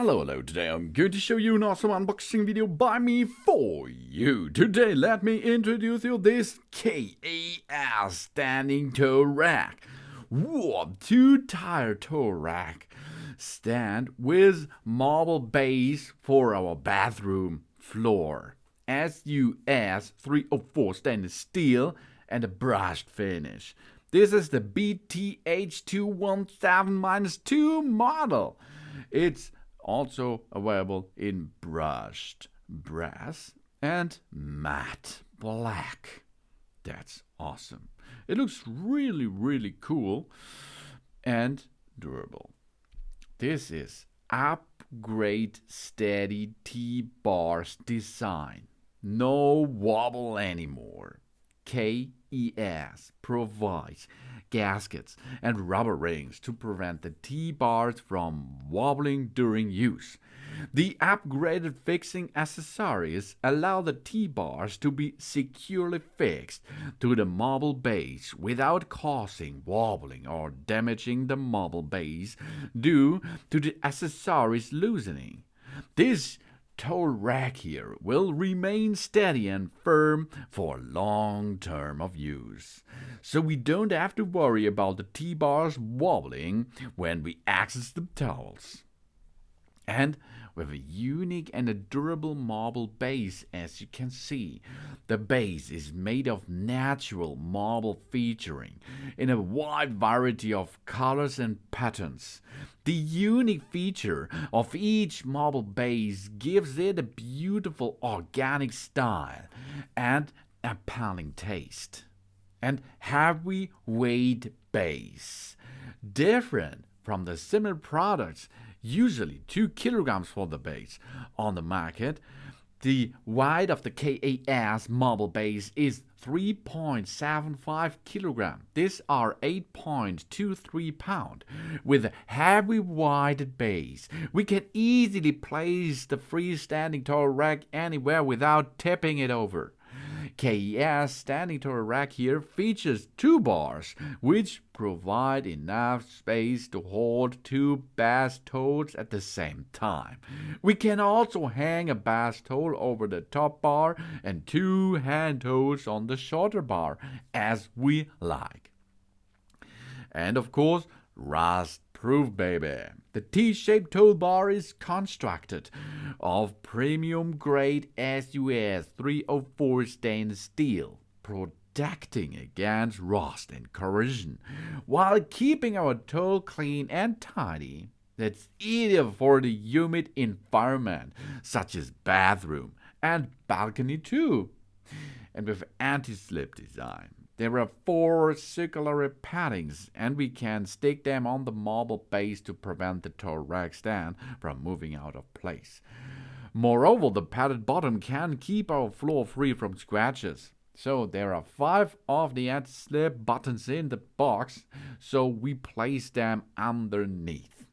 Hello, today I'm going to show you an awesome unboxing video by me for you. Today let me introduce you this KES standing toe rack. Whoa, 2-tire toe rack stand with marble base for our bathroom floor. SUS 304 stainless steel and a brushed finish. This is the BTH217-2 model. It's also available in brushed brass and matte black. That's awesome. It looks really cool and durable. This is upgrade steady T-bars design. No wobble anymore. KES provides gaskets and rubber rings to prevent the T-bars from wobbling during use. The upgraded fixing accessories allow the T-bars to be securely fixed to the marble base without causing wobbling or damaging the marble base due to the accessories loosening. This toe rack here will remain steady and firm for long term of use, so we don't have to worry about the T-bars wobbling when we access the towels. And with a unique and a durable marble base, as you can see, the base is made of natural marble featuring in a wide variety of colors and patterns. The unique feature of each marble base gives it a beautiful organic style and appealing taste. And heavy weight base, different from the similar products, usually 2 kilograms for the base on the market. The weight of the KES marble base is 3.75 kilogram. These are 8.23 pound. With a heavy weighted base, we can easily place the freestanding toe rack anywhere without tipping it over. KES standing toe rack here features 2 bars, which provide enough space to hold 2 bass toes at the same time. We can also hang a bass toe over the top bar and 2 hand toes on the shorter bar, as we like. And of course, rust-proof, baby. The T-shaped toe bar is constructed of premium-grade SUS 304 stainless steel, protecting against rust and corrosion, while keeping our toe clean and tidy. That's ideal for the humid environment, such as bathroom and balcony too. And with anti-slip design. There are 4 circular paddings, and we can stick them on the marble base to prevent the toe rack stand from moving out of place. Moreover, the padded bottom can keep our floor free from scratches. So there are 5 of the anti-slip buttons in the box, so we place them underneath.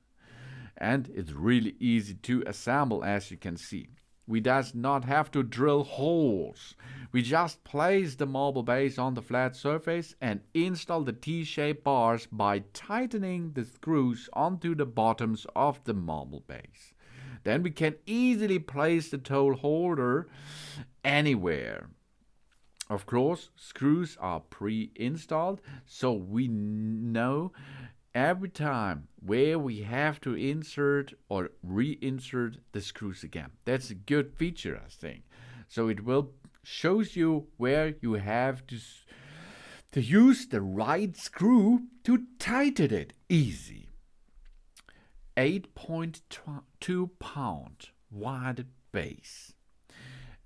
And it's really easy to assemble, as you can see. We does not have to drill holes. We just place the marble base on the flat surface and install the T-shaped bars by tightening the screws onto the bottoms of the marble base. Then we can easily place the toe holder anywhere. Of course, screws are pre-installed, so we know every time where we have to insert or reinsert the screws again. That's a good feature, I think. So it will shows you where you have to use the right screw to tighten it easy. 8.2 pound wide base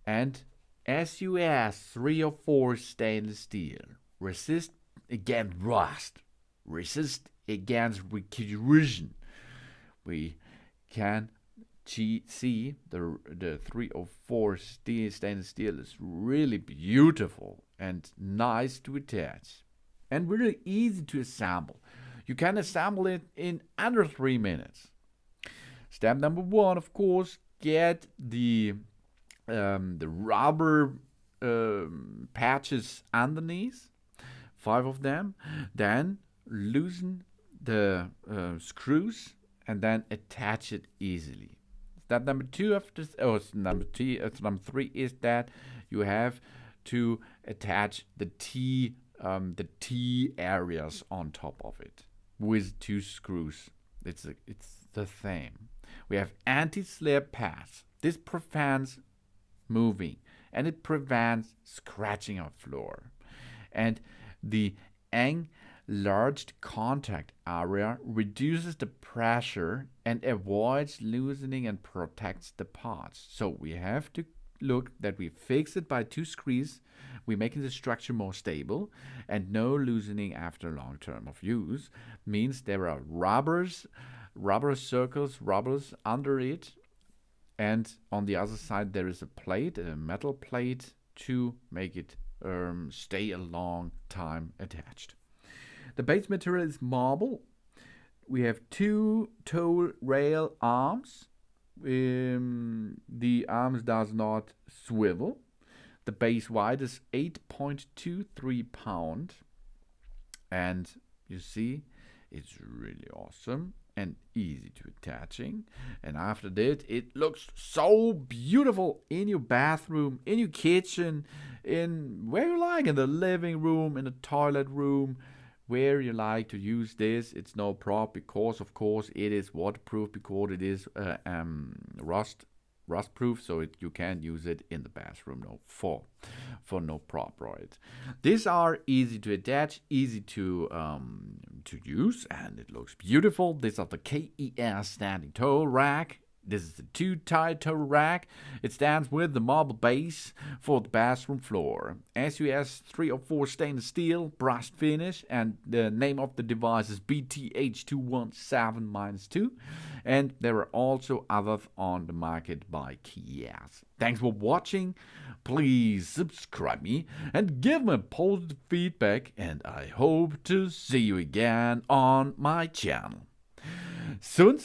and SUS 304 stainless steel. Resist against rust. Resist against corrosion. We can see the 304 stainless steel is really beautiful and nice to attach and really easy to assemble. You can assemble it in under 3 minutes. Step number 1, of course, get the rubber patches underneath, 5 of them. Then loosen the screws and then attach it easily. Step number three is that you have to attach the T areas on top of it with 2 screws. It's the same. We have anti-slip pads. This prevents moving and it prevents scratching on floor. And the enlarged contact area reduces the pressure and avoids loosening and protects the parts. So we have to look that we fix it by 2 screws. We're making the structure more stable, and no loosening after long term of use means there are rubber circles under it, and on the other side there is a plate, a metal plate, to make it stay a long time attached. The base material is marble. We have 2 tow rail arms. The arms does not swivel. The base weight is 8.23 pound, and you see it's really awesome and easy to attaching. And after that, it looks so beautiful in your bathroom, in your kitchen, in where you like, in the living room, in the toilet room, where you like to use this. It's no problem, because of course it is waterproof, because it is rust proof, so you can use it in the bathroom for no problem, right? These are easy to attach, easy to use, and it looks beautiful. These are the KES standing tow rack. This is the 2-tie tow rack. It stands with the marble base for the bathroom floor. SUS 304 stainless steel, brushed finish, and the name of the device is BTH217-2. And there are also others on the market by KES. Thanks for watching. Please subscribe me and give me positive feedback, and I hope to see you again on my channel. Soon.